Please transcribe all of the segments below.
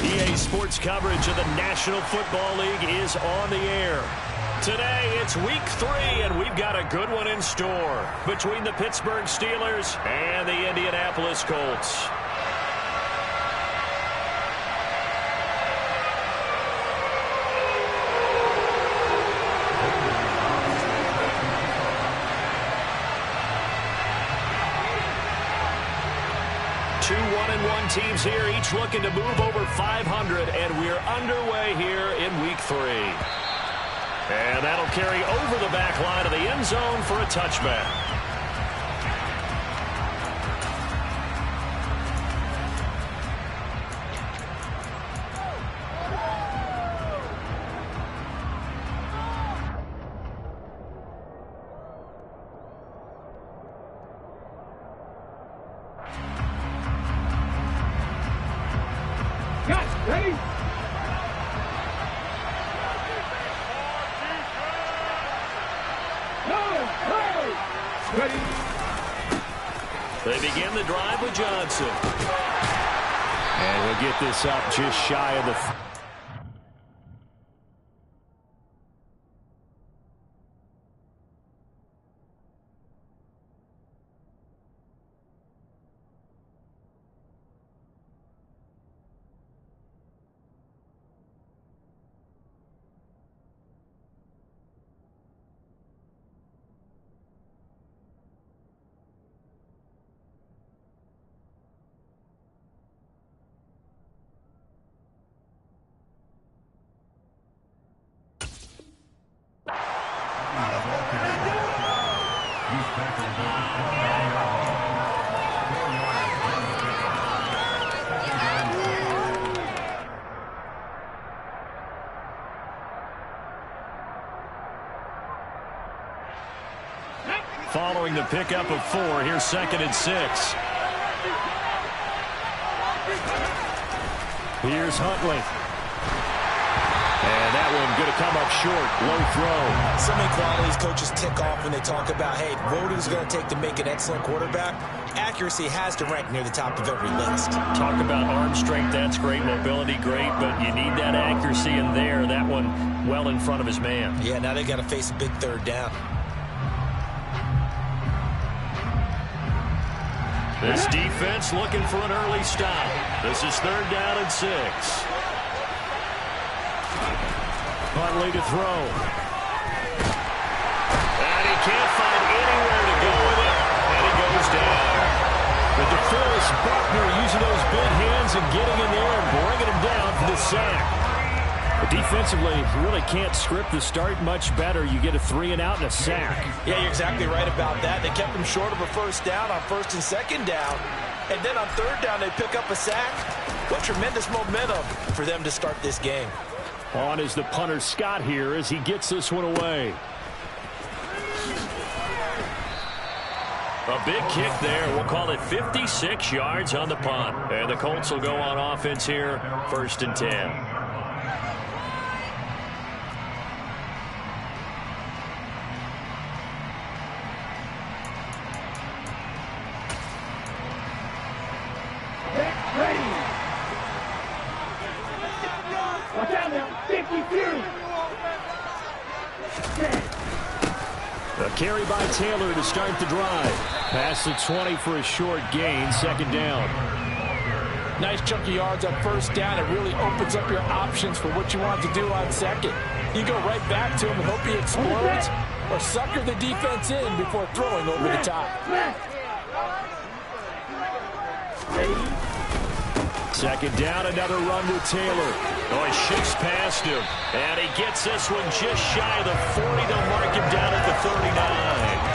EA Sports coverage of the National Football League is on the air. Today, it's week 3, and we've got a good one in store between the Pittsburgh Steelers and the Indianapolis Colts. Two 1-1 teams here, each looking to move over 500, and we're underway here in week 3. And that'll carry over the back line of the end zone for a touchback. Ready? Ready. They begin the drive with Johnson. And we'll get this up just shy of the... Following the pickup of 4, here's 2nd and 6. Here's Huntley. And that one going to come up short. Low throw. So many qualities coaches tick off when they talk about, hey, what is it going to take to make an excellent quarterback? Accuracy has to rank near the top of every list. Talk about arm strength, that's great. Mobility, great. But you need that accuracy in there. That one well in front of his man. Yeah, now they got to face a big 3rd down. This defense looking for an early stop. This is 3rd down and 6. Huntley to throw. And he can't find anywhere to go with it. And he goes down. But DeForest Buckner using those big hands and getting in there and bringing him down for the sack. But defensively, you really can't script the start much better. You get a 3-and-out and a sack. Yeah, you're exactly right about that. They kept him short of a 1st down on 1st and 2nd down. And then on 3rd down, they pick up a sack. What tremendous momentum for them to start this game. On is the punter Scott here as he gets this one away. A big kick there. We'll call it 56 yards on the punt. And the Colts will go on offense here, 1st and 10. A carry by Taylor to start the drive. Past the 20 for a short gain, 2nd down. Nice chunk of yards on 1st down. It really opens up your options for what you want to do on 2nd. You go right back to him and hope he explodes, or sucker the defense in before throwing over the top. 2nd down, another run with Taylor. Oh, he shifts past him. And he gets this one just shy of the 40. They'll mark him down at the 39.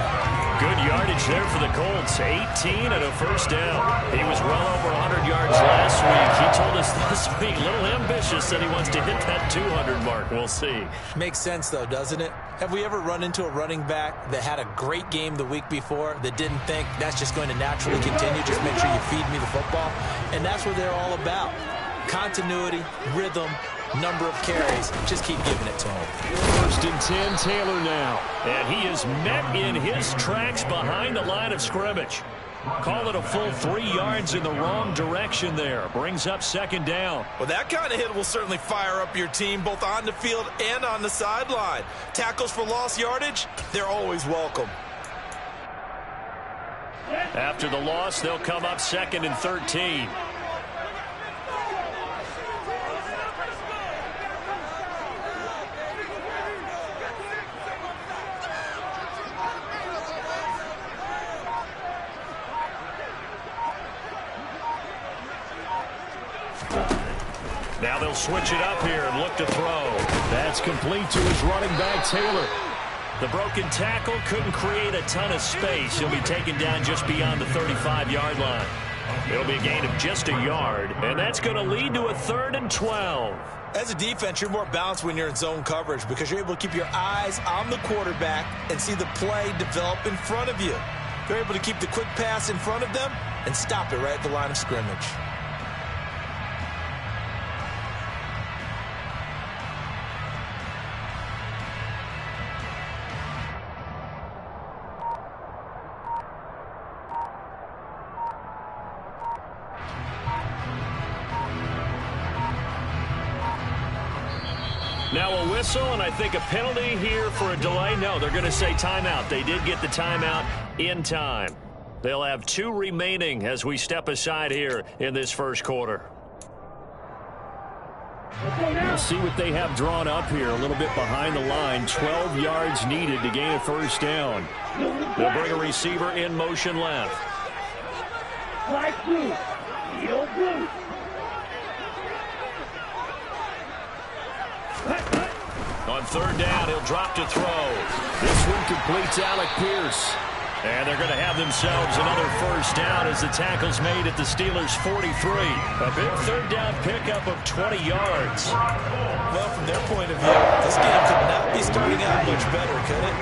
Good yardage there for the Colts. 18 and a 1st down. He was well over 100 yards last week. He told us this week, a little ambitious, that he wants to hit that 200 mark. We'll see. Makes sense, though, doesn't it? Have we ever run into a running back that had a great game the week before that didn't think that's just going to naturally continue? Just make sure you feed me the football. And that's what they're all about. Continuity, rhythm, number of carries. Just keep giving it to him. 1st and 10, Taylor now. And he is met in his tracks behind the line of scrimmage. Call it a full 3 yards in the wrong direction there. Brings up second down. Well, that kind of hit will certainly fire up your team, both on the field and on the sideline. Tackles for lost yardage, they're always welcome. After the loss, they'll come up 2nd and 13. Now they'll switch it up here and look to throw. That's complete to his running back, Taylor. The broken tackle couldn't create a ton of space. He'll be taken down just beyond the 35-yard line. It'll be a gain of just a yard, and that's going to lead to a 3rd and 12. As a defense, you're more balanced when you're in zone coverage because you're able to keep your eyes on the quarterback and see the play develop in front of you. You're able to keep the quick pass in front of them and stop it right at the line of scrimmage. Now a whistle, and I think a penalty here for a delay. No, they're going to say timeout. They did get the timeout in time. They'll have 2 remaining as we step aside here in this first quarter. We'll see what they have drawn up here. A little bit behind the line. 12 yards needed to gain a first down. They'll bring a receiver in motion left. Flag blue. Field blue. On 3rd down, he'll drop to throw. This one completes Alec Pierce. And they're going to have themselves another first down as the tackle's made at the Steelers' 43. A big 3rd down pickup of 20 yards. Well, from their point of view, this game could not be starting out much better, could it?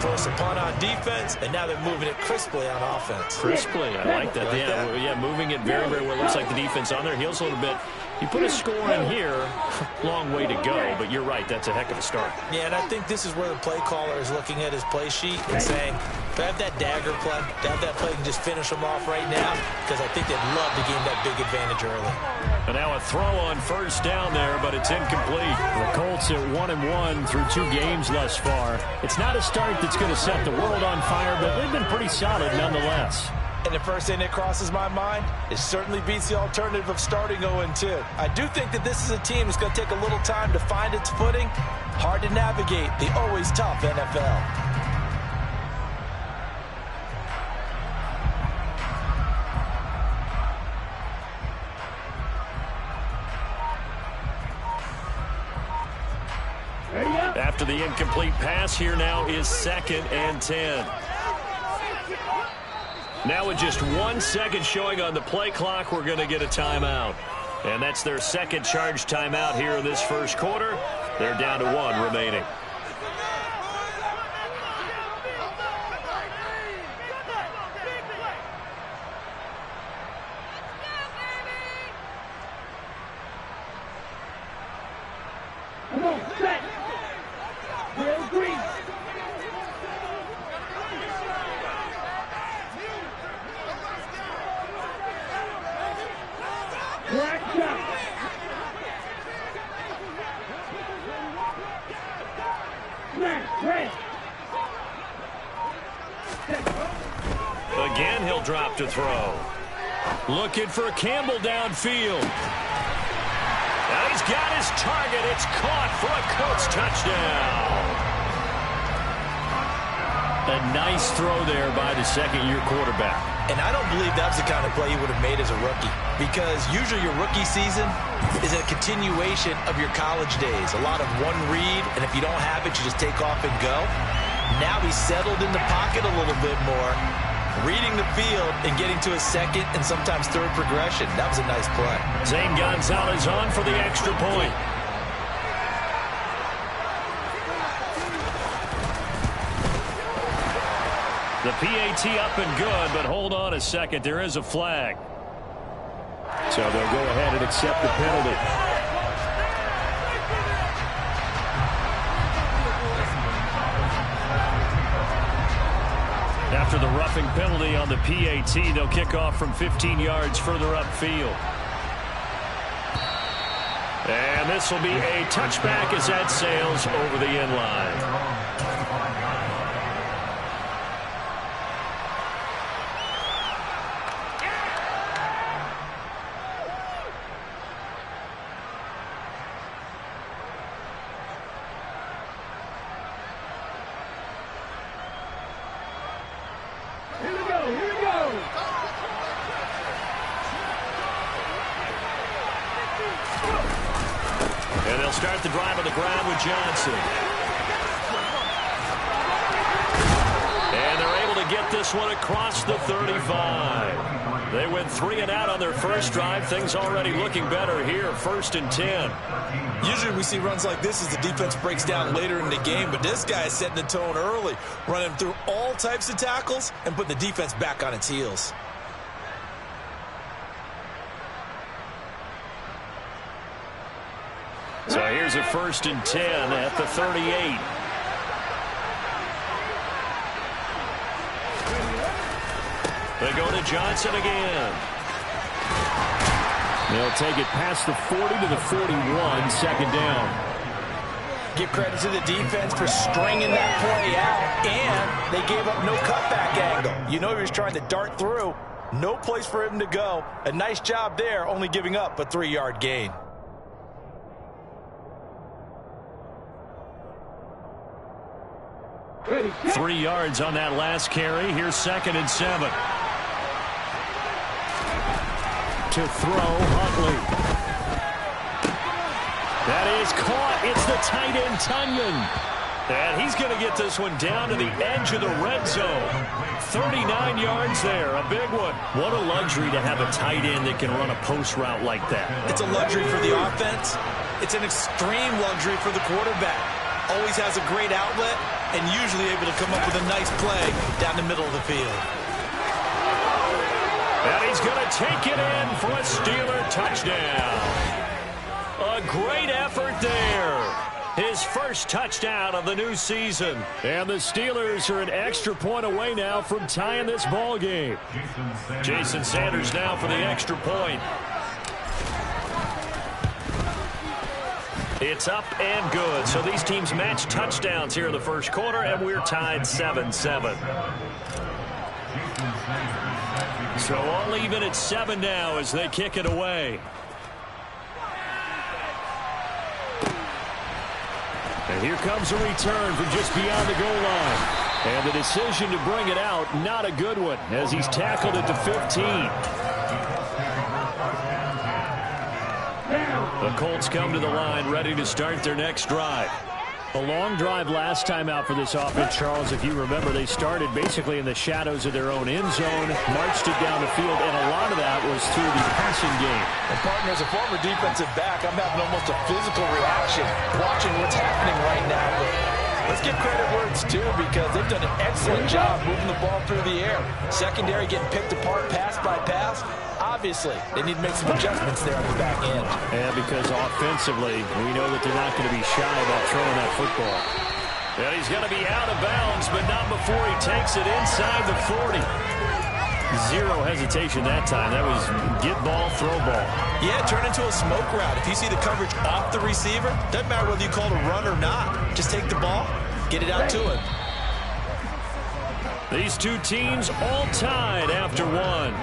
Force a punt on defense, and now they're moving it crisply on offense. Crisply, I like that. Yeah, moving it very, very well. Looks like the defense on their heels a little bit. You put a score in here, long way to go, but you're right, that's a heck of a start. Yeah, and I think this is where the play caller is looking at his play sheet and saying, do I have that dagger play? Do I have that play and just finish them off right now? Because I think they'd love to gain that big advantage early. And now a throw on first down there, but it's incomplete. The Colts at 1-1 through 2 games thus far. It's not a start that's going to set the world on fire, but they've been pretty solid nonetheless. And the first thing that crosses my mind, it certainly beats the alternative of starting 0-2. I do think that this is a team that's going to take a little time to find its footing. Hard to navigate the always tough NFL. After the incomplete pass, here now is 2nd and 10. Now with just 1 second showing on the play clock, we're going to get a timeout. And that's their second charge timeout here in this first quarter. They're down to 1 remaining. Come on, set. Real green. Black shot. Smash, red. Again, he'll drop to throw. Looking for Campbell downfield. Now he's got his target. It's caught for a Colts touchdown. A nice throw there by the second-year quarterback. And I don't believe that was the kind of play he would have made as a rookie, because usually your rookie season is a continuation of your college days. A lot of one read, and if you don't have it, you just take off and go. Now he's settled in the pocket a little bit more, reading the field and getting to a second and sometimes third progression. That was a nice play. Zane Gonzalez on for the extra point. The PAT up and good, but hold on a second. There is a flag. So they'll go ahead and accept the penalty. After the roughing penalty on the PAT, they'll kick off from 15 yards further upfield. And this will be a touchback as that sails over the end line. And they'll start the drive on the ground with Johnson. And they're able to get this one across the 35. They went 3 and out on their first drive. Things already looking better here, 1st and 10. Usually we see runs like this as the defense breaks down later in the game, but this guy is setting the tone early, running through all types of tackles and putting the defense back on its heels. So here's a 1st and 10 at the 38. They go to Johnson again. They'll take it past the 40 to the 41, 2nd down. Give credit to the defense for stringing that play out, and they gave up no cutback angle. You know he was trying to dart through. No place for him to go. A nice job there, only giving up a 3-yard gain. Ready, 3 yards on that last carry. Here's 2nd and 7. To throw, Huntley. That is caught. It's the tight end, Tunyon. And he's going to get this one down to the edge of the red zone. 39 yards there, a big one. What a luxury to have a tight end that can run a post route like that. It's a luxury for the offense. It's an extreme luxury for the quarterback. Always has a great outlet and usually able to come up with a nice play down the middle of the field. And he's going to take it in for a Steeler touchdown. A great effort there. His first touchdown of the new season. And the Steelers are an extra point away now from tying this ball game. Jason Sanders now for the extra point. It's up and good. So these teams match touchdowns here in the first quarter, and we're tied 7-7. So all even at 7 now as they kick it away. And here comes a return from just beyond the goal line. And the decision to bring it out, not a good one, as he's tackled at the 15. The Colts come to the line ready to start their next drive. A long drive last time out for this offense, Charles. If you remember, they started basically in the shadows of their own end zone, marched it down the field, and a lot of that was through the passing game. And partner, as a former defensive back, I'm having almost a physical reaction watching what's happening right now. But let's give credit where it's due, because they've done an excellent job moving the ball through the air. Secondary getting picked apart pass by pass. Obviously, they need to make some adjustments there on the back end. And because offensively, we know that they're not going to be shy about throwing that football. And he's going to be out of bounds, but not before he takes it inside the 40. Zero hesitation that time. That was get ball, throw ball. Yeah, turn into a smoke route. If you see the coverage off the receiver, doesn't matter whether you call it a run or not. Just take the ball, get it out to him. These two teams all tied after one.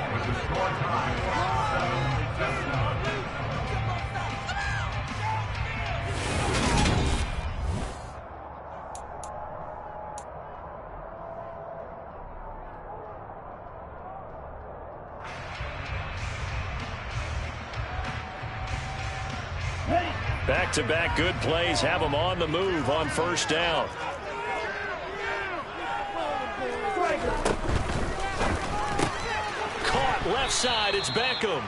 Back-to-back good plays have them on the move on first down. Caught left side, it's Beckham.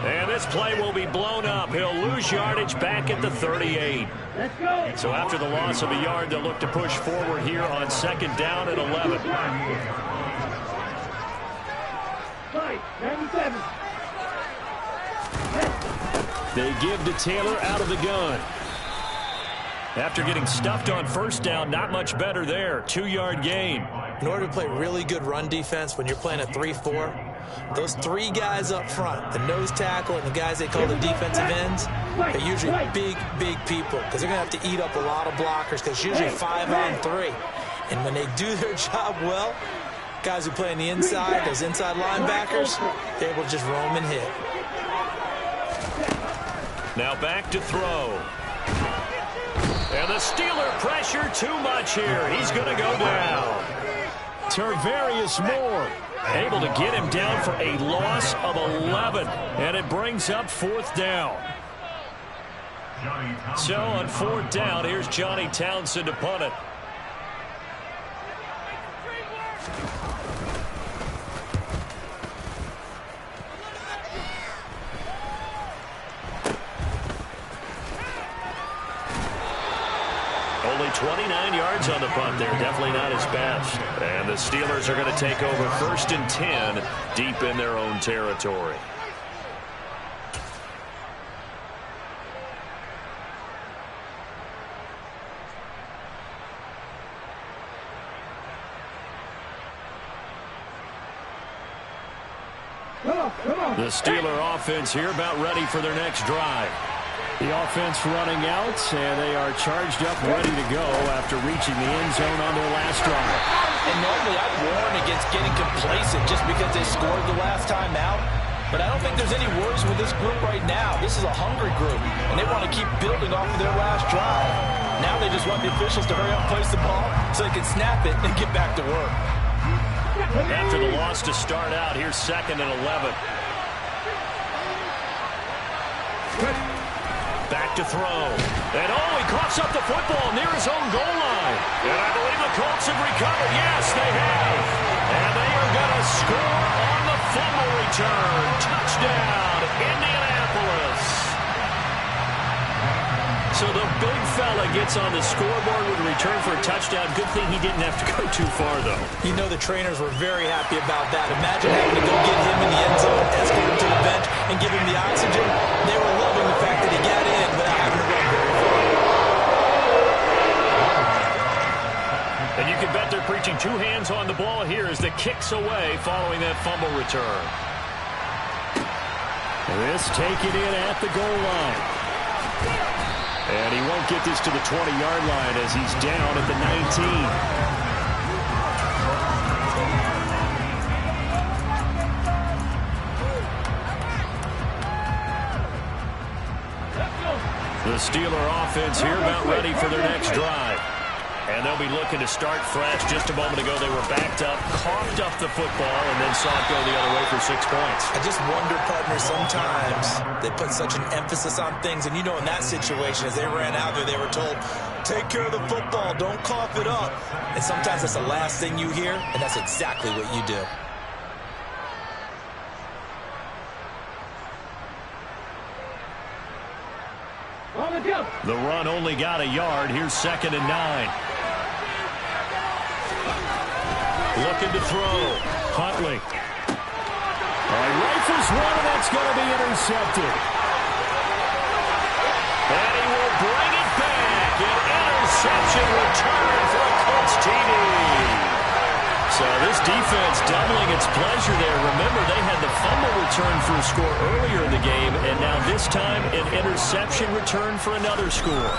And this play will be blown up. He'll lose yardage back at the 38. let's go. So after the loss of a yard, they'll look to push forward here on 2nd down at 11. 97. They give to Taylor out of the gun. After getting stuffed on first down, not much better there. 2-yard gain. in order to play really good run defense when you're playing a 3-4, those three guys up front, the nose tackle and the guys they call the defensive ends, are usually big, big people because they're going to have to eat up a lot of blockers because it's usually 5-on-3. And when they do their job well, guys who play on the inside, those inside linebackers, they're able to just roam and hit. Now back to throw. And the Steeler pressure too much here. He's going to go down. Tarvarius Moore able to get him down for a loss of 11. And it brings up 4th down. So on 4th down, here's Johnny Townsend to punt it. Only 29 yards on the punt there. Definitely not his best. And the Steelers are going to take over 1st and 10 deep in their own territory. The Steeler offense here about ready for their next drive. The offense running out, and they are charged up, ready to go after reaching the end zone on their last drive. And normally I'd warn against getting complacent just because they scored the last time out. But I don't think there's any worries with this group right now. This is a hungry group, and they want to keep building off of their last drive. Now they just want the officials to hurry up and place the ball so they can snap it and get back to work. After the loss to start out, here's 2nd and 11. Back to throw. And he coughs up the football near his own goal line. And I believe the Colts have recovered. Yes, they have. And they are going to score on the fumble return. Touchdown, Indianapolis. So the big fella gets on the scoreboard with a return for a touchdown. Good thing he didn't have to go too far, though. You know the trainers were very happy about that. Imagine having to go get him in the end zone, escort him to the bench, and give him the oxygen. They were loving the fact that he got in without having to run very far. And you can bet they're preaching 2 hands on the ball here as the kick's away following that fumble return. This taken in at the goal line. And he won't get this to the 20-yard line as he's down at the 19. The Steeler offense here about ready for their next drive. And they'll be looking to start fresh. Just a moment ago, they were backed up, coughed up the football, and then saw it go the other way for 6 points. I just wonder, partner, sometimes they put such an emphasis on things. And you know, in that situation, as they ran out there, they were told, take care of the football, don't cough it up. And sometimes that's the last thing you hear, and that's exactly what you do. The run only got a yard. Here's 2nd and 9. Looking to throw. Huntley. Rifles one, and that's going to be intercepted. And he will bring it back. An interception return for a Colts TD. So this defense doubling its pleasure there. Remember, they had the fumble return for a score earlier in the game, and now this time an interception return for another score.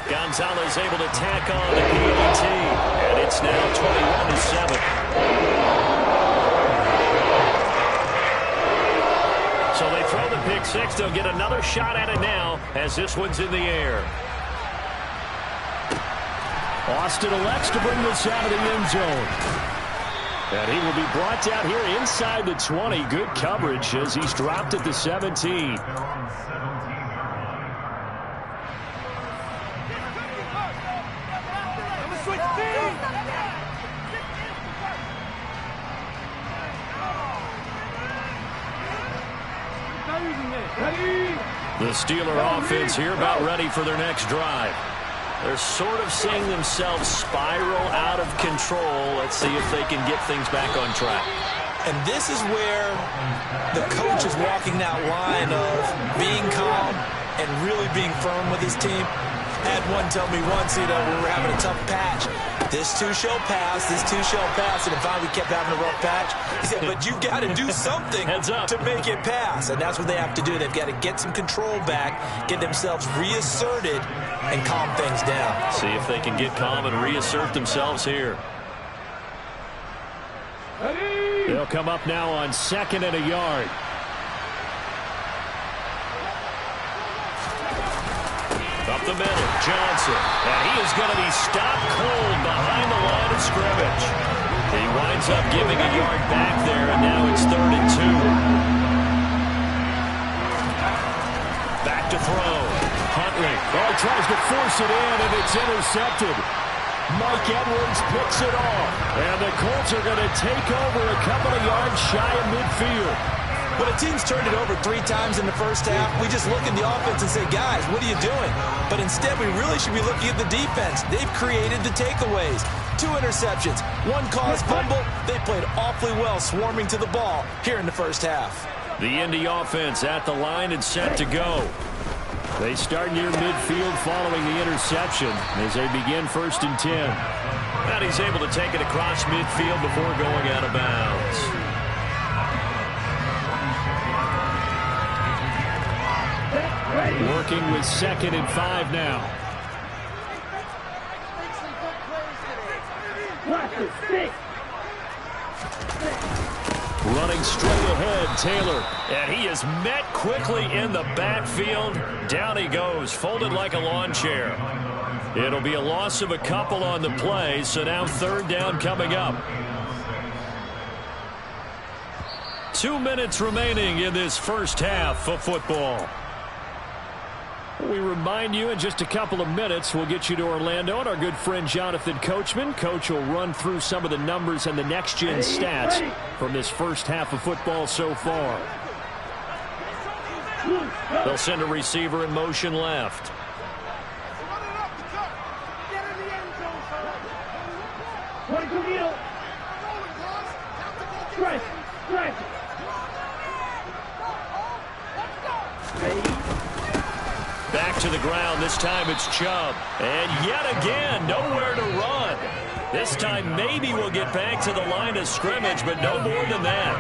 Gonzalez able to tack on the PAT, and it's now 21-7. So they throw the pick six. They'll get another shot at it now as this one's in the air. Austin elects to bring this out of the end zone. And he will be brought down here inside the 20. Good coverage as he's dropped at the 17. The Steeler offense here about ready for their next drive. They're sort of seeing themselves spiral out of control. Let's see if they can get things back on track. And this is where the coach is walking that line of being calm and really being firm with his team. I had one tell me once, we were having a tough patch. this too shall pass, this too shall pass. And finally we kept having a rough patch. He said, but you've got to do something to make it pass. And that's what they have to do. They've got to get some control back, get themselves reasserted, and calm things down. See if they can get calm and reassert themselves here. They'll come up now on 2nd and a yard. Up the middle, Johnson. And he is going to be stopped cold behind the line of scrimmage. He winds up giving a yard back there, and now it's 3rd and 2. Back to throw. Huntley. Oh, tries to force it in, and it's intercepted. Mike Edwards picks it off. And the Colts are going to take over a couple of yards shy of midfield. When a team's turned it over 3 times in the first half, we just look at the offense and say, guys, what are you doing? But instead, we really should be looking at the defense. They've created the takeaways. 2 interceptions, 1 caused fumble. They played awfully well swarming to the ball here in the first half. The Indy offense at the line and set to go. They start near midfield following the interception as they begin 1st and 10. And he's able to take it across midfield before going out of bounds. Working with 2nd and 5 now. Running straight ahead, Taylor. And he is met quickly in the backfield. Down he goes, folded like a lawn chair. It'll be a loss of a couple on the play, so now 3rd down coming up. 2 minutes remaining in this first half of football. We remind you in just a couple of minutes we'll get you to Orlando and our good friend Jonathan Coachman. Coach will run through some of the numbers and the next-gen stats from this first half of football so far. They'll send a receiver in motion left. Back to the ground. This time it's Chubb. And yet again, nowhere to run. This time maybe we'll get back to the line of scrimmage, but no more than that.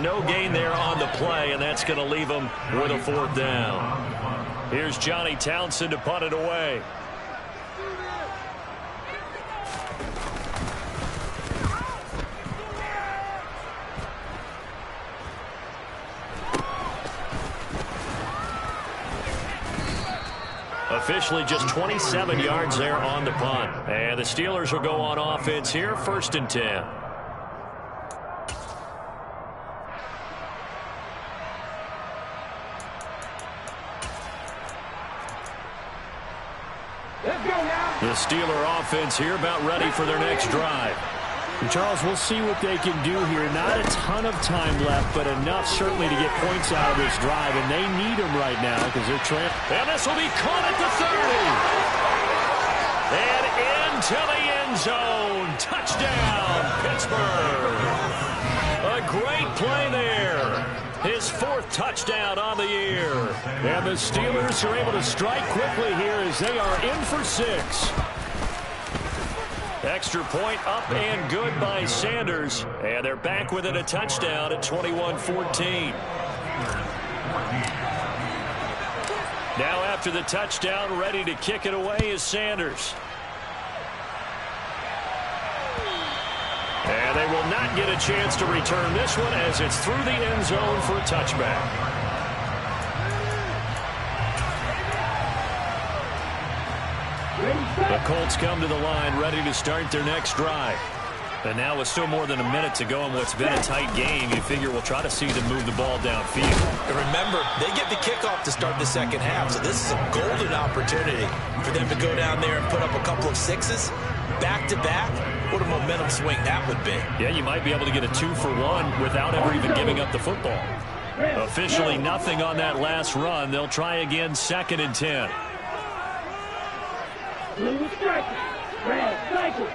No gain there on the play, and that's going to leave them with a 4th down. Here's Johnny Townsend to punt it away. Officially just 27 yards there on the punt. And the Steelers will go on offense here, 1st and 10. The Steeler offense here about ready for their next drive. And Charles, we'll see what they can do here. Not a ton of time left, but enough certainly to get points out of this drive, and they need them right now because they're trailing. And this will be caught at the 30. And into the end zone. Touchdown, Pittsburgh. A great play there. His 4th touchdown on the year. And the Steelers are able to strike quickly here as they are in for 6. Extra point up and good by Sanders. And they're back within a touchdown at 21-14. Now after the touchdown, ready to kick it away is Sanders. And they will not get a chance to return this one as it's through the end zone for a touchback. The Colts come to the line ready to start their next drive. And now with still more than a minute to go in what's been a tight game, you figure we'll try to see them move the ball downfield. And remember, they get the kickoff to start the second half, so this is a golden opportunity for them to go down there and put up a couple of 6s back-to-back. What a momentum swing that would be. Yeah, you might be able to get a 2-for-1 without ever even giving up the football. Officially nothing on that last run. They'll try again 2nd and 10. Blue striker, red cycle.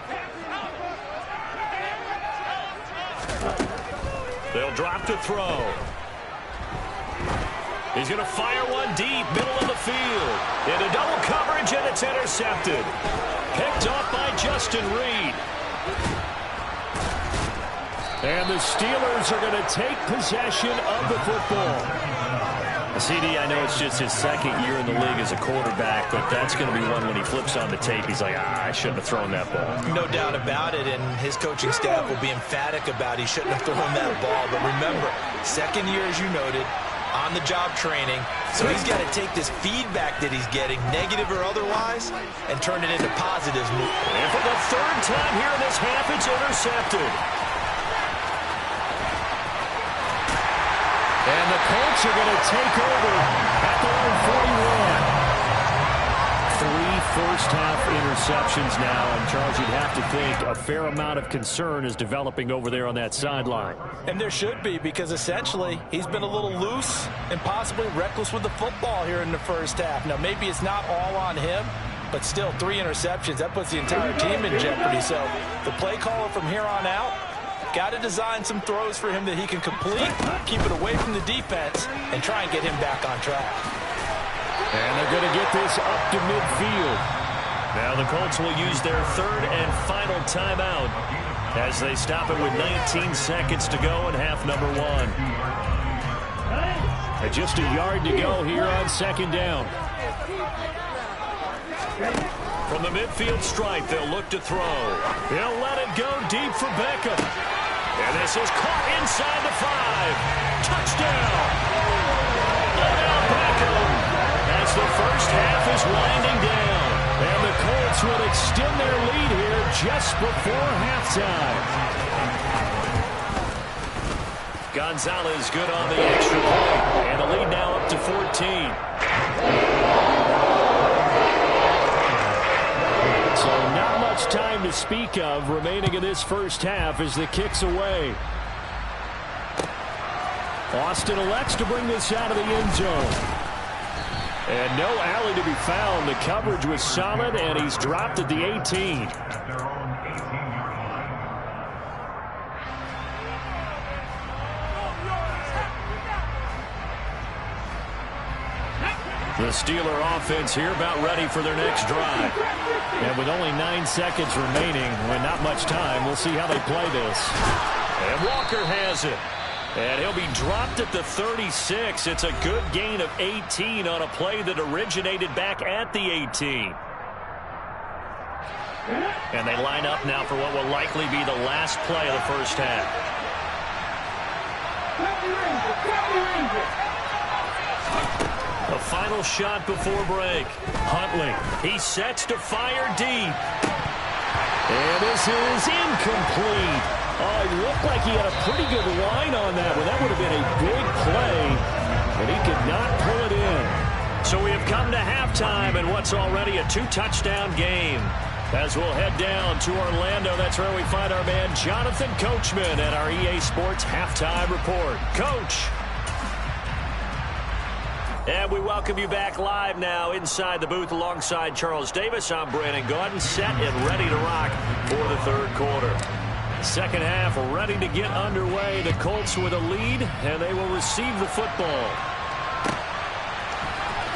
They'll drop to throw. He's going to fire one deep, middle of the field. Into double coverage, and it's intercepted. picked off by Justin Reed. And the Steelers are going to take possession of the football. CD, I know it's just his second year in the league as a quarterback, but that's going to be one when he flips on the tape. He's like, I shouldn't have thrown that ball. No doubt about it, and his coaching staff will be emphatic about he shouldn't have thrown that ball. But remember, second year, as you noted, on-the-job training, so he's got to take this feedback that he's getting, negative or otherwise, and turn it into positives. And for the third time here in this half, it's intercepted. And the Colts are going to take over at the line 41. 3 first-half interceptions now, and Charles, you'd have to think a fair amount of concern is developing over there on that sideline. And there should be, because essentially he's been a little loose and possibly reckless with the football here in the first half. Now, maybe it's not all on him, but still 3 interceptions. That puts the entire team in jeopardy. So the play caller from here on out, got to design some throws for him that he can complete, keep it away from the defense, and try and get him back on track. And they're going to get this up to midfield. Now the Colts will use their third and final timeout as they stop it with 19 seconds to go in half number 1. And just a yard to go here on second down. From the midfield stripe, they'll look to throw. They'll let it go deep for Beckham. And this is caught inside the 5. Touchdown! Odell Beckham as the first half is winding down. And the Colts will extend their lead here just before halftime. Gonzalez good on the extra point. And the lead now up to 14. So not much time to speak of remaining in this first half as the kick's away. Austin elects to bring this out of the end zone. And no alley to be found. The coverage was solid, and he's dropped at the 18. The Steeler offense here about ready for their next drive. And with only 9 seconds remaining, and not much time, we'll see how they play this. And Walker has it. And he'll be dropped at the 36. It's a good gain of 18 on a play that originated back at the 18. And they line up now for what will likely be the last play of the first half. The final shot before break. Huntley, he sets to fire deep. And this is incomplete. Oh, it looked like he had a pretty good line on that one. That would have been a big play, but he could not pull it in. So we have come to halftime in what's already a 2-touchdown game. As we'll head down to Orlando, that's where we find our man Jonathan Coachman at our EA Sports Halftime Report. Coach. And we welcome you back live now inside the booth alongside Charles Davis. I'm Brandon Gaudin, set and ready to rock for the third quarter. Second half ready to get underway. The Colts with a lead, and they will receive the football.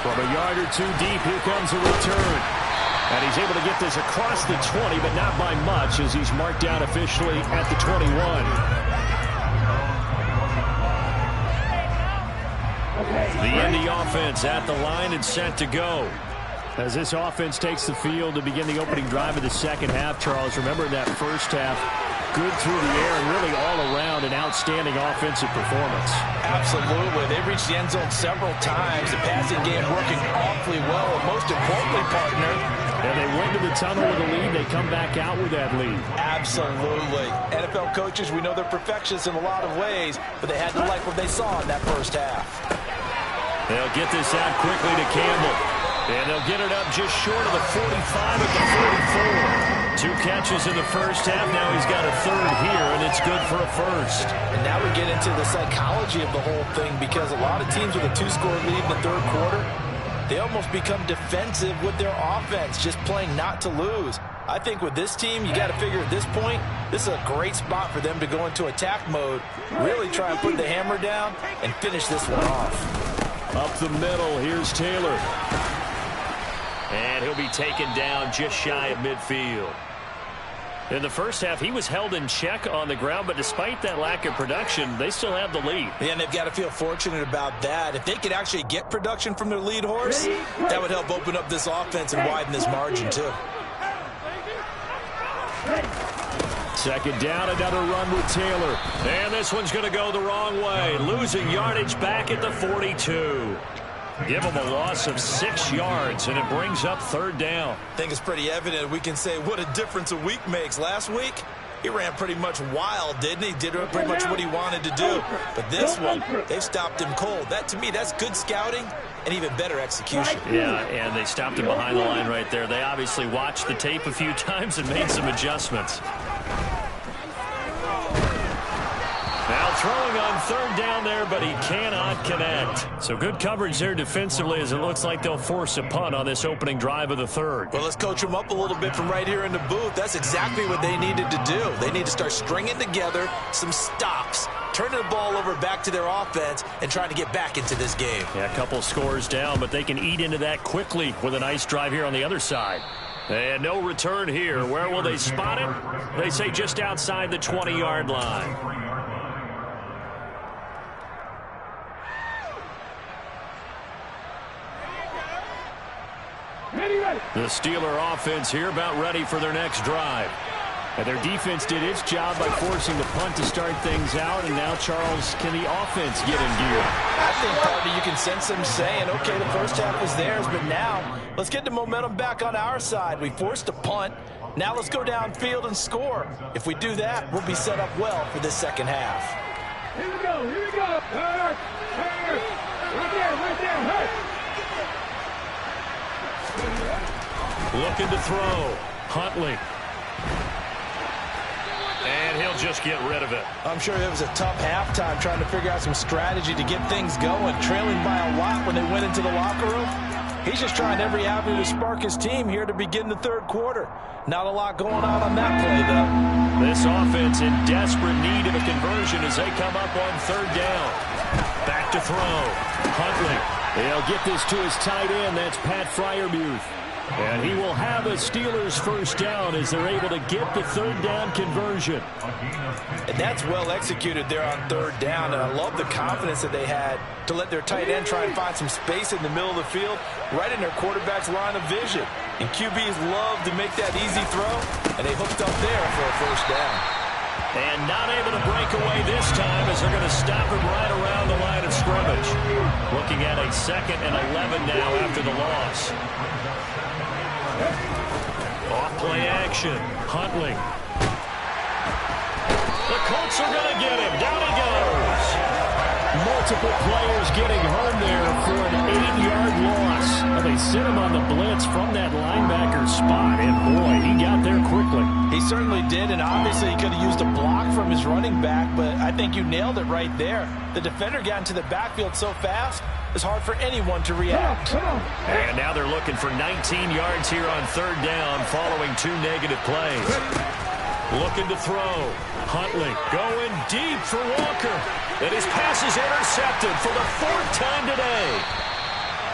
From a yard or two deep, here comes a return. And he's able to get this across the 20, but not by much as he's marked down officially at the 21. The Indy offense at the line and set to go. As this offense takes the field to begin the opening drive of the second half, Charles, remember in that first half, good through the air and really all around an outstanding offensive performance. Absolutely. They reached the end zone several times. The passing game working awfully well. And most importantly, partner, and they went to the tunnel with a lead. They come back out with that lead. Absolutely. NFL coaches, we know they're perfectionists in a lot of ways, but they had to like what they saw in that first half. They'll get this out quickly to Campbell. And they'll get it up just short of the 45 at the 44. 2 catches in the first half. Now he's got a third here, and it's good for a first. And now we get into the psychology of the whole thing, because a lot of teams with a 2-score lead in the third quarter, they almost become defensive with their offense, just playing not to lose. I think with this team, you got to figure at this point, this is a great spot for them to go into attack mode, really try and put the hammer down and finish this one off. Up the middle, here's Taylor. And he'll be taken down just shy of midfield. In the first half, he was held in check on the ground, but despite that lack of production, they still have the lead. Yeah, and they've got to feel fortunate about that. If they could actually get production from their lead horse, that would help open up this offense and widen this margin, too. Second down, another run with Taylor. And this one's going to go the wrong way. Losing yardage back at the 42. Give him a loss of 6 yards, and it brings up third down. I think it's pretty evident we can say what a difference a week makes. Last week, he ran pretty much wild, didn't he? Did pretty much what he wanted to do. But this one, they've stopped him cold. That, to me, that's good scouting and even better execution. Yeah, and they stopped him behind the line right there. They obviously watched the tape a few times and made some adjustments. Now throwing on third down there, but he cannot connect. So good coverage there defensively as it looks like they'll force a punt on this opening drive of the third. Well, let's coach them up a little bit from right here in the booth. That's exactly what they needed to do. They need to start stringing together some stops, turning the ball over back to their offense, and trying to get back into this game. Yeah, a couple scores down, but they can eat into that quickly with a nice drive here on the other side. And no return here. Where will they spot it? They say just outside the 20-yard line. The Steeler offense here about ready for their next drive. And their defense did its job by forcing the punt to start things out. And now, Charles, can the offense get in gear? I think, partly, you can sense them saying, okay, the first half was theirs, but now let's get the momentum back on our side. We forced a punt. Now let's go downfield and score. If we do that, we'll be set up well for this second half. Here we go, here we go. Hurt, hurt. Right there, hurt. Looking to throw. Huntley. And he'll just get rid of it. I'm sure it was a tough halftime trying to figure out some strategy to get things going, trailing by a lot when they went into the locker room. He's just trying every avenue to spark his team here to begin the third quarter. Not a lot going on that play, though. This offense in desperate need of a conversion as they come up on third down. Back to throw. Huntley. They'll get this to his tight end. That's Pat Freiermuth. And he will have a Steelers first down as they're able to get the third down conversion. And that's well executed there on third down. And I love the confidence that they had to let their tight end try and find some space in the middle of the field, right in their quarterback's line of vision. And QBs love to make that easy throw, and they hooked up there for a first down. And not able to break away this time as they're going to stop him right around the line of scrimmage. Looking at a 2nd and 11 now after the loss. Off play action. Huntley. The Colts are going to get him. Down he goes. Multiple players getting home there for an 8-yard loss. Well, they sent him on the blitz from that linebacker spot, and boy, he got there quickly. He certainly did, and obviously he could have used a block from his running back, but I think you nailed it right there. The defender got into the backfield so fast, it's hard for anyone to react. And now they're looking for 19 yards here on third down following 2 negative plays. Looking to throw. Huntley going deep for Walker. And his pass is intercepted for the 4th time today.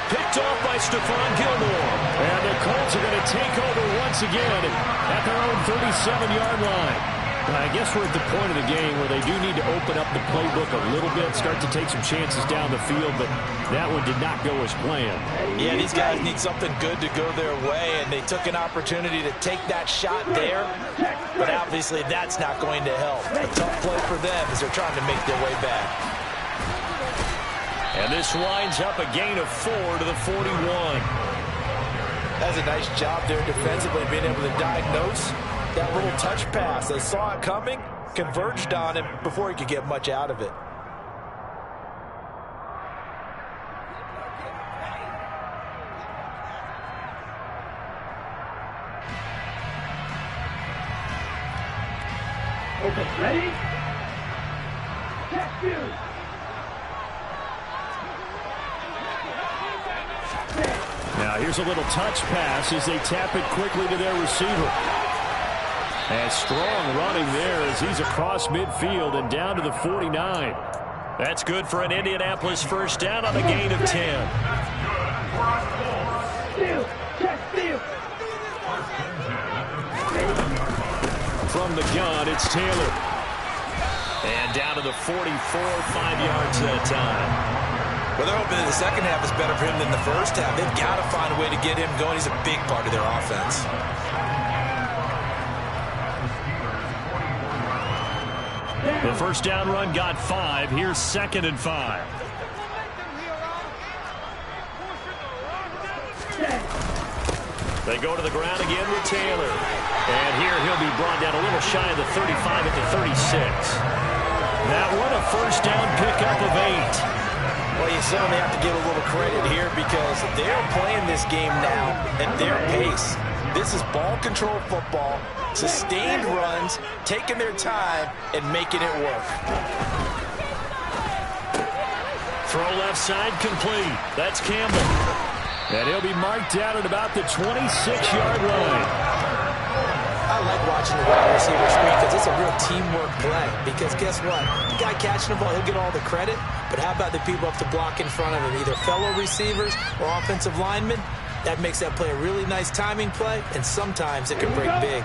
Picked off by Stephon Gilmore. And the Colts are going to take over once again at their own 37-yard line. I guess we're at the point of the game where they do need to open up the playbook a little bit, start to take some chances down the field, but that one did not go as planned. Yeah, these guys need something good to go their way, and they took an opportunity to take that shot there, but obviously that's not going to help. A tough play for them as they're trying to make their way back. And this winds up a gain of 4 to the 41. That's a nice job there defensively, being able to diagnose that little touch pass. They saw it coming, converged on him before he could get much out of it. Okay, ready? Check you. Now here's a little touch pass as they tap it quickly to their receiver. And strong running there as he's across midfield and down to the 49. That's good for an Indianapolis first down on a gain of 10. from the gun. It's Taylor. And down to the 44, 5 yards that time. Well, they're hoping that the second half is better for him than the first half. They've got to find a way to get him going. He's a big part of their offense. The first down run got 5. Here's 2nd and 5. They go to the ground again with Taylor. And here he'll be brought down a little shy of the 35 at the 36. That one a first down pickup of 8. Well, you certainly have to give a little credit here because they're playing this game now at their pace. This is ball control football, sustained runs, taking their time, and making it work. Throw left side complete. That's Campbell. And he'll be marked down at about the 26-yard line. I like watching the wide receiver screen because it's a real teamwork play. Because guess what? The guy catching the ball, he'll get all the credit. But how about the people up to block in front of him, either fellow receivers or offensive linemen? That makes that play a really nice timing play, and sometimes it can break big.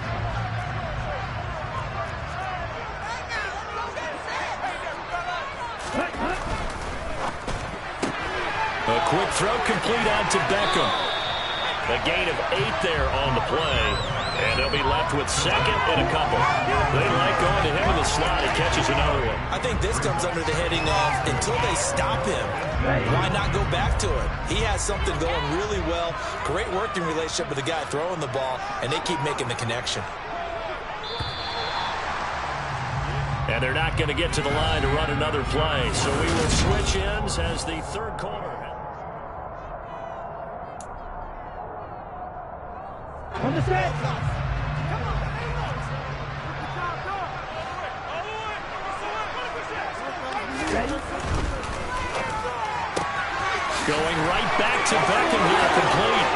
A quick throw complete out to Beckham. A gain of 8 there on the play. And they'll be left with 2nd and a couple. They like going to him in the slot. He catches another one. I think this comes under the heading of until they stop him, why not go back to it? He has something going really well. Great working relationship with the guy throwing the ball, and they keep making the connection. And they're not going to get to the line to run another play. So we will switch ends as the third quarter. On the set. Going right back to Beckham here, complete.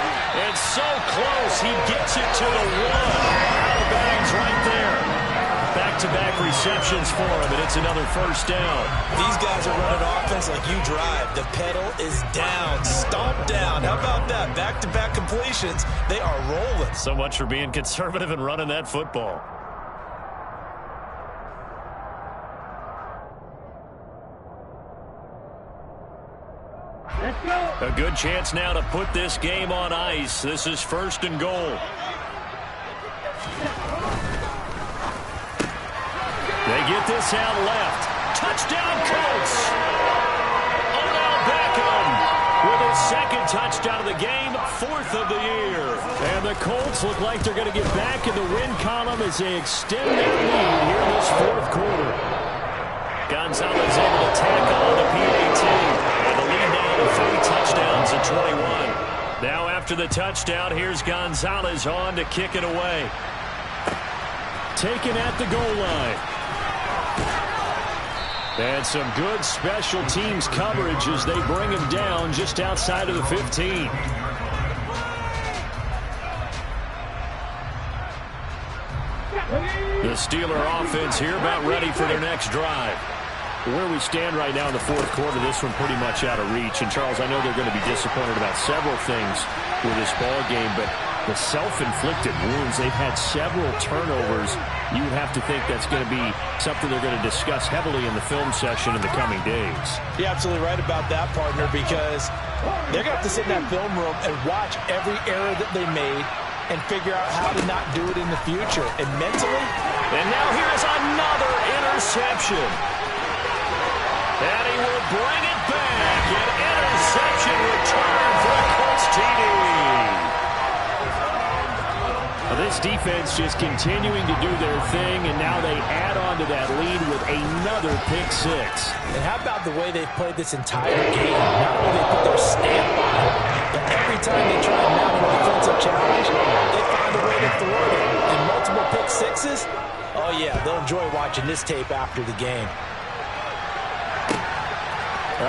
It's so close, he gets it to the 1. Out of bounds right there. Back-to-back receptions for him, and it's another first down. These guys are running offense like you drive. The pedal is down, stomp down. How about that? Back-to-back completions. They are rolling. So much for being conservative and running that football. Let's go. A good chance now to put this game on ice. This is 1st and goal. They get this out left. Touchdown, Colts. Odell Beckham with his 2nd touchdown of the game, 4th of the year. And the Colts look like they're going to get back in the win column as they extend their lead here in this 4th quarter. Gonzalez able to tack on the PAT. And the lead down to 3 touchdowns at 21. Now after the touchdown, here's Gonzalez on to kick it away. Taken at the goal line. And some good special teams coverage as they bring him down just outside of the 15. The Steeler offense here about ready for their next drive. Where we stand right now in the 4th quarter, this one pretty much out of reach. And, Charles, I know they're going to be disappointed about several things with this ball game, but the self-inflicted wounds, they've had several turnovers. You would have to think that's going to be something they're going to discuss heavily in the film session in the coming days. You're absolutely right about that, partner, because they're going to have to sit in that film room and watch every error that they made and figure out how to not do it in the future. And mentally. And now here's another interception. And he will bring it back. An interception return for the Colts TD. This defense just continuing to do their thing, and now they add on to that lead with another pick 6. And how about the way they've played this entire game? Not only they put their stamp on it, but every time they try and mount a defensive challenge, they find a way to thwart it. And multiple pick 6s, oh yeah, they'll enjoy watching this tape after the game.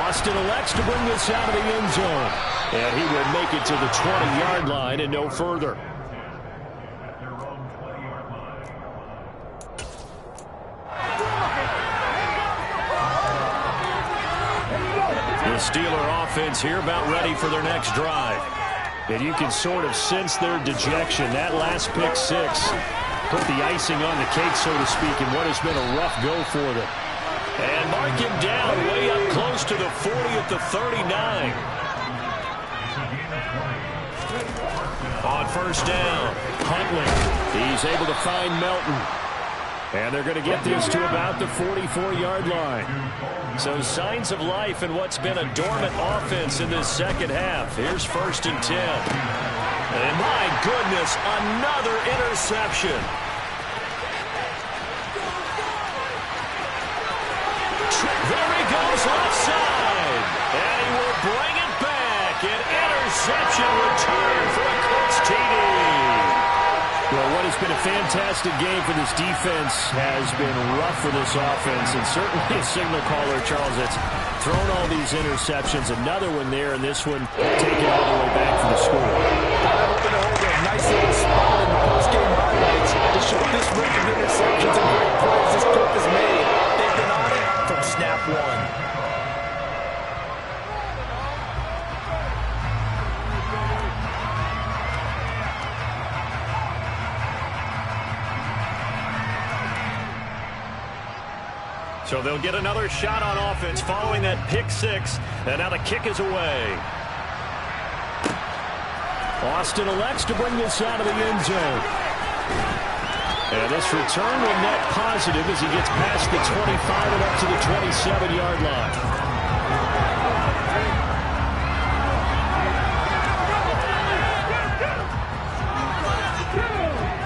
Austin elects to bring this out of the end zone. And he will make it to the 20-yard line and no further. The Steeler offense here about ready for their next drive. And you can sort of sense their dejection. That last pick 6 put the icing on the cake, so to speak, in what has been a rough go for them. And mark him down way up close to the 40 at the 39. On first down, Huntley. He's able to find Melton. And they're going to get this to about the 44-yard line. So signs of life in what's been a dormant offense in this second half. Here's 1st and 10. And my goodness, another interception. There he goes left side. And he will bring it back. An interception return for a Colts TD. Well, what has been a fantastic game for this defense has been rough for this offense, and certainly a signal caller, Charles, that's thrown all these interceptions. Another one there, and this one taken all the way back for the score. I'm hoping to hold a nice little spot in the post-game highlights to show this record of interceptions and great plays this group has made. They've been on it from snap one. So they'll get another shot on offense following that pick six. And now the kick is away. Austin elects to bring this out of the end zone. And this return will net positive as he gets past the 25 and up to the 27-yard line.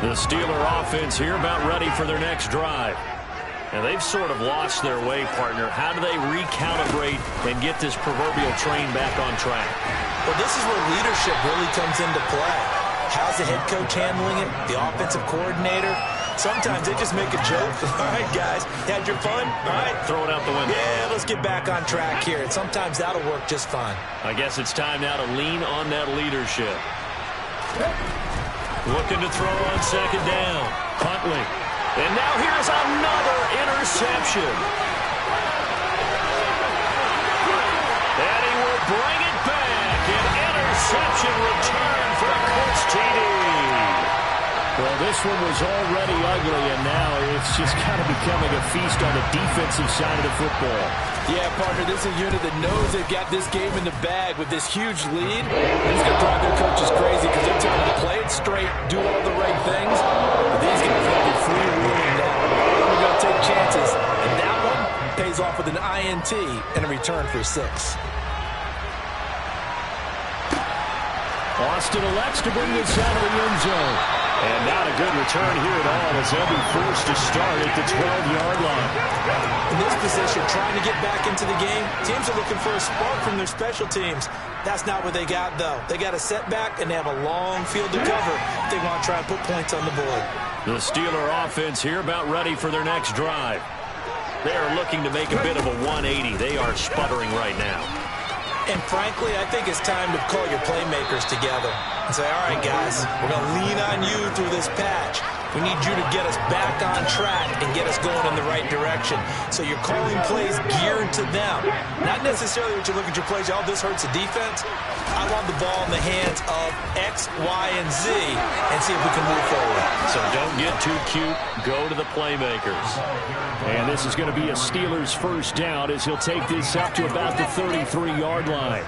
The Steeler offense here about ready for their next drive. And they've sort of lost their way, partner. How do they recalibrate and get this proverbial train back on track? Well, this is where leadership really comes into play. How's the head coach handling it? The offensive coordinator? Sometimes they just make a joke. All right, guys, had your fun? All right. Throw it out the window. Yeah, let's get back on track here. And sometimes that'll work just fine. I guess it's time now to lean on that leadership. Looking to throw on second down. Huntley. And now here's another interception. And he will bring it back. An interception return for a Colts TD. Well, this one was already ugly, and now it's just kind of becoming a feast on the defensive side of the football. Yeah, partner, this is a unit that knows they've got this game in the bag with this huge lead. It's going to drive their coaches crazy because they're telling them to play it straight, do all the right things. But these guys have the free wheeling now. We're going to take chances, and that one pays off with an INT and a return for 6. Austin elects to bring this out of the end zone. And not a good return here at all as they'll be forced to start at the 12-yard line. In this position, trying to get back into the game, teams are looking for a spark from their special teams. That's not what they got, though. They got a setback, and they have a long field to cover if they want to try and put points on the board. The Steeler offense here about ready for their next drive. They are looking to make a bit of a 180. They are sputtering right now. And frankly, I think it's time to call your playmakers together and say, all right, guys, we're going to lean on you through this patch. We need you to get us back on track and get us going in the right direction. So you're calling plays geared to them. Not necessarily what you look at your plays, oh, this hurts the defense. I want the ball in the hands of X, Y, and Z and see if we can move forward. So don't get too cute. Go to the playmakers. And this is going to be a Steelers first down as he'll take this up to about the 33-yard line.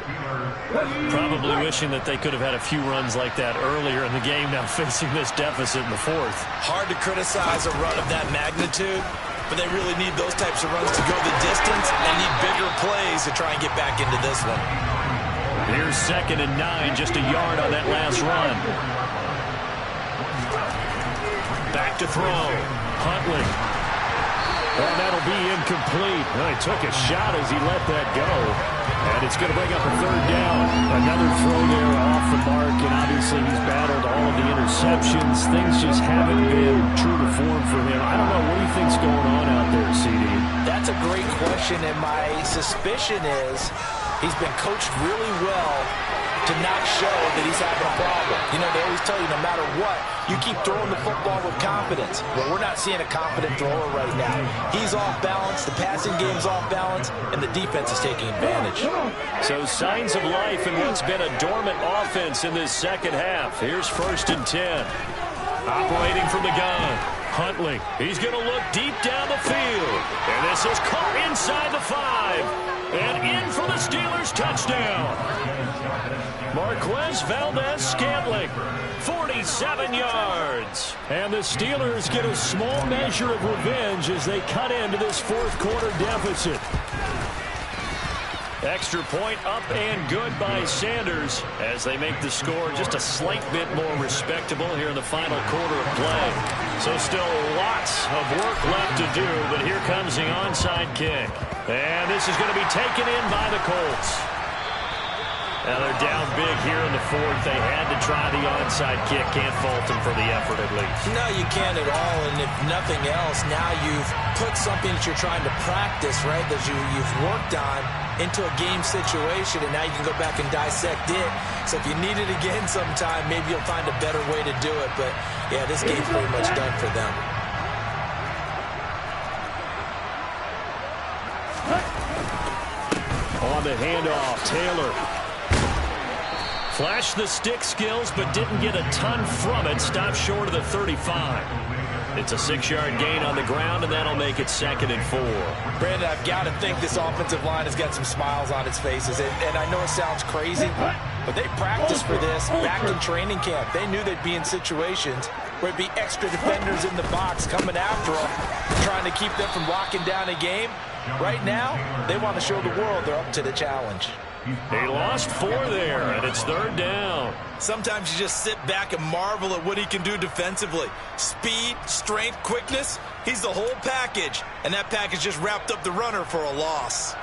Probably wishing that they could have had a few runs like that earlier in the game, now facing this deficit in the fourth. Hard to criticize a run of that magnitude, but they really need those types of runs to go the distance and need bigger plays to try and get back into this one. Here's 2nd and 9, just a yard on that last run. Back to throw. Huntley. And that'll be incomplete. Well, he took a shot as he let that go. And it's going to bring up a 3rd down. Another throw there off the mark. And obviously he's battled all of the interceptions. Things just haven't been true to form for him. I don't know. What do you think's going on out there, CD? That's a great question. And my suspicion is he's been coached really well to not show that he's having a problem. You know, they always tell you no matter what, you keep throwing the football with confidence. Well, we're not seeing a confident thrower right now. He's off balance, the passing game's off balance, and the defense is taking advantage. So signs of life in what's been a dormant offense in this second half. Here's 1st and 10. Operating from the gun. Huntley. He's going to look deep down the field. And this is caught inside the 5. And in for the Steelers touchdown. Marquez Valdez-Scantling. 47 yards. And the Steelers get a small measure of revenge as they cut into this fourth quarter deficit. Extra point up and good by Sanders as they make the score just a slight bit more respectable here in the final quarter of play. So still lots of work left to do, but here comes the onside kick. And this is going to be taken in by the Colts. Now they're down big here in the fourth. They had to try the onside kick. Can't fault them for the effort at least. No, you can't at all. And if nothing else, now you've put something that you're trying to practice, right, that you've worked on into a game situation, and now you can go back and dissect it. So if you need it again sometime, maybe you'll find a better way to do it. But, yeah, this game's pretty much done for them. On the handoff, Taylor. Flashed the stick skills, but didn't get a ton from it. Stopped short of the 35. It's a 6-yard gain on the ground, and that'll make it 2nd and 4. Brandon, I've got to think this offensive line has got some smiles on its faces. And I know it sounds crazy, but they practiced for this back in training camp. They knew they'd be in situations where it'd be extra defenders in the box coming after them, trying to keep them from locking down a game. Right now, they want to show the world they're up to the challenge. They lost 4 there, and it's 3rd down. Sometimes you just sit back and marvel at what he can do defensively. Speed, strength, quickness, he's the whole package. And that package just wrapped up the runner for a loss.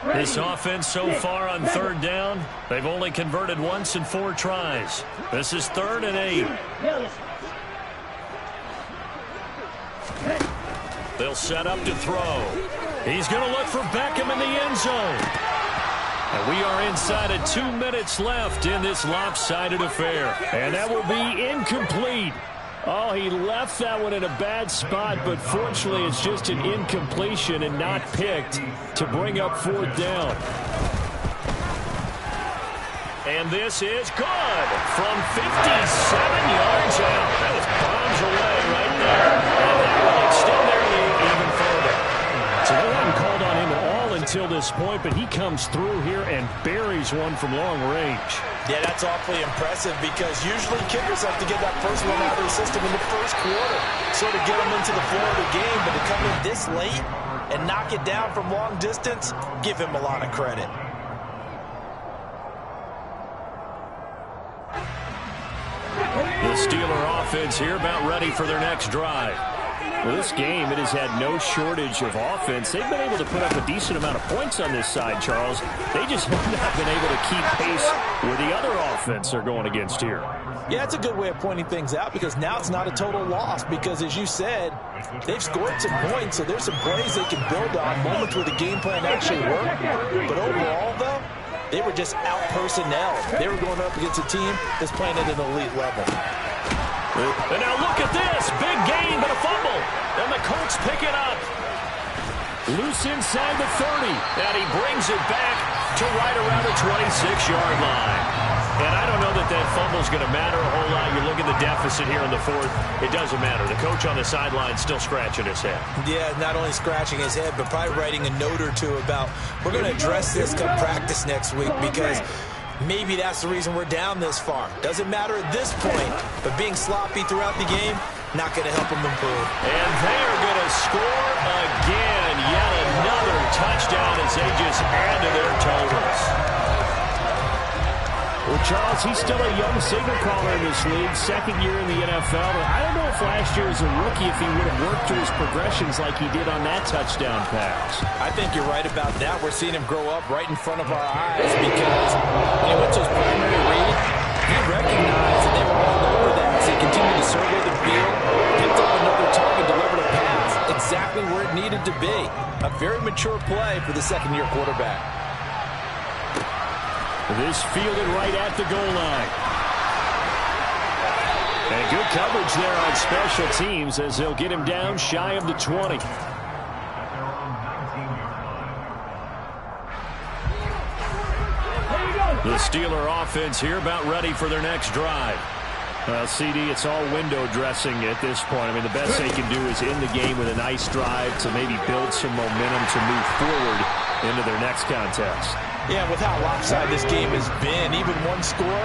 This offense so far on 3rd down, they've only converted once in 4 tries. This is 3rd and 8. They'll set up to throw. He's going to look for Beckham in the end zone. And we are inside of 2 minutes left in this lopsided affair. And that will be incomplete. Oh, he left that one in a bad spot, but fortunately it's just an incompletion and not picked to bring up 4th down. And this is good from 57 yards out. That was bombs away right there. And that will extend their lead even further. So they haven't called on him at all until this point, but he comes through here and buries one from long range. Yeah, that's awfully impressive because usually kickers have to get that first one out of their system in the first quarter, sort of get them into the flow of the game, but to come in this late and knock it down from long distance, give him a lot of credit. The Steeler offense here about ready for their next drive. Well, this game, it has had no shortage of offense. They've been able to put up a decent amount of points on this side, Charles. They just have not been able to keep pace with the other offense they're going against here. Yeah, it's a good way of pointing things out because now it's not a total loss because, as you said, they've scored some points, so there's some plays they can build on, moments where the game plan actually worked. But overall, though, they were just out-personnel. They were going up against a team that's playing at an elite level. And now look at this. Big gain, but a fumble. And the Colts pick it up. Loose inside the 30. And he brings it back to right around the 26-yard line. And I don't know that that fumble's going to matter a whole lot. You look at the deficit here in the fourth. It doesn't matter. The coach on the sideline still scratching his head. Yeah, not only scratching his head, but probably writing a note or two about, we're going to address this come practice next week because maybe that's the reason we're down this far. Doesn't matter at this point, but being sloppy throughout the game, not going to help them improve. And they are going to score again. Yet another touchdown as they just add to their totals. Well, Charles, he's still a young signal caller in this league, 2nd year in the NFL. But I don't know if last year as a rookie, if he would have worked through his progressions like he did on that touchdown pass. I think you're right about that. We're seeing him grow up right in front of our eyes because when he went to his primary read, he recognized that they were all over that. So he continued to survey the field, picked up another target, delivered a pass exactly where it needed to be. A very mature play for the 2nd-year quarterback. This fielded right at the goal line. And good coverage there on special teams as they'll get him down shy of the 20. The Steeler offense here about ready for their next drive. Well, CD, it's all window dressing at this point. I mean, the best they can do is end the game with a nice drive to maybe build some momentum to move forward into their next contest. Yeah, with how lopsided this game has been, even one score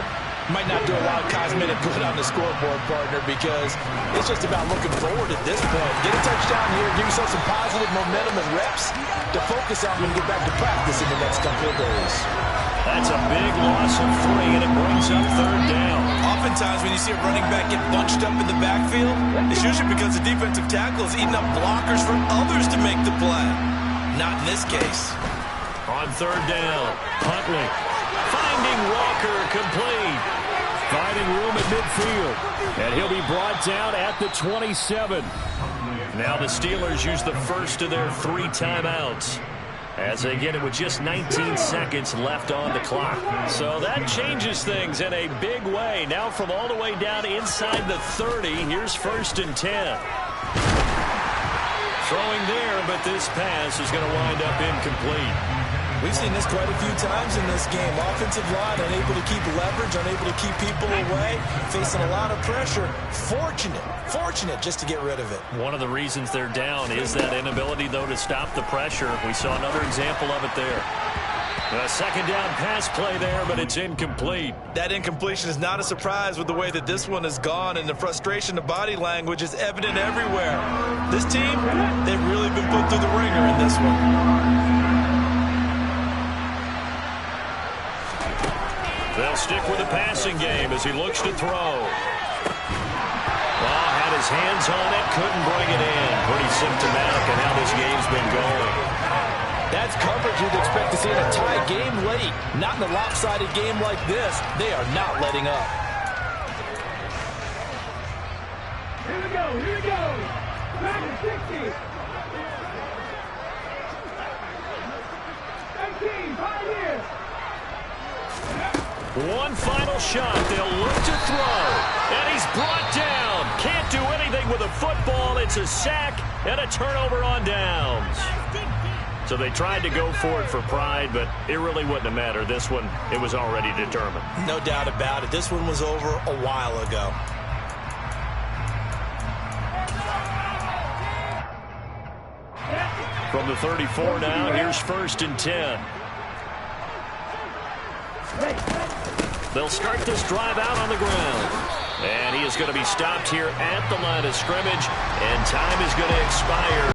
might not do a lot of cosmetic good on the scoreboard, partner, because it's just about looking forward at this point. Get a touchdown here, give yourself some positive momentum and reps to focus on and get back to practice in the next couple of days. That's a big loss of 3, and it brings up 3rd down. Oftentimes when you see a running back get bunched up in the backfield, it's usually because the defensive tackle is eating up blockers for others to make the play. Not in this case. On 3rd down, Huntley finding Walker, complete. Finding room at midfield. And he'll be brought down at the 27. Now the Steelers use the first of their 3 timeouts as they get it with just 19 seconds left on the clock. So that changes things in a big way. Now from all the way down inside the 30, here's 1st and 10. Throwing there, but this pass is going to wind up incomplete. We've seen this quite a few times in this game. Offensive line unable to keep leverage, unable to keep people away, facing a lot of pressure. Fortunate just to get rid of it. One of the reasons they're down is that inability, though, to stop the pressure. We saw another example of it there. A 2nd down pass play there, but it's incomplete. That incompletion is not a surprise with the way that this one has gone, and the frustration of body language is evident everywhere. This team, they've really been put through the ringer in this one. They'll stick with the passing game as he looks to throw. Well, had his hands on it, couldn't bring it in. Pretty symptomatic of how this game's been going. That's coverage you'd expect to see in a tie game late. Not in a lopsided game like this. They are not letting up. Here we go, here we go. Back to 60. 18, 5 years. One final shot. They'll look to throw. And he's brought down. Can't do anything with a football. It's a sack and a turnover on downs. So they tried to go for it for pride, but it really wouldn't have mattered. This one, it was already determined. No doubt about it. This one was over a while ago. From the 34 now, here's 1st and 10. They'll start this drive out on the ground. And he is going to be stopped here at the line of scrimmage, and time is going to expire.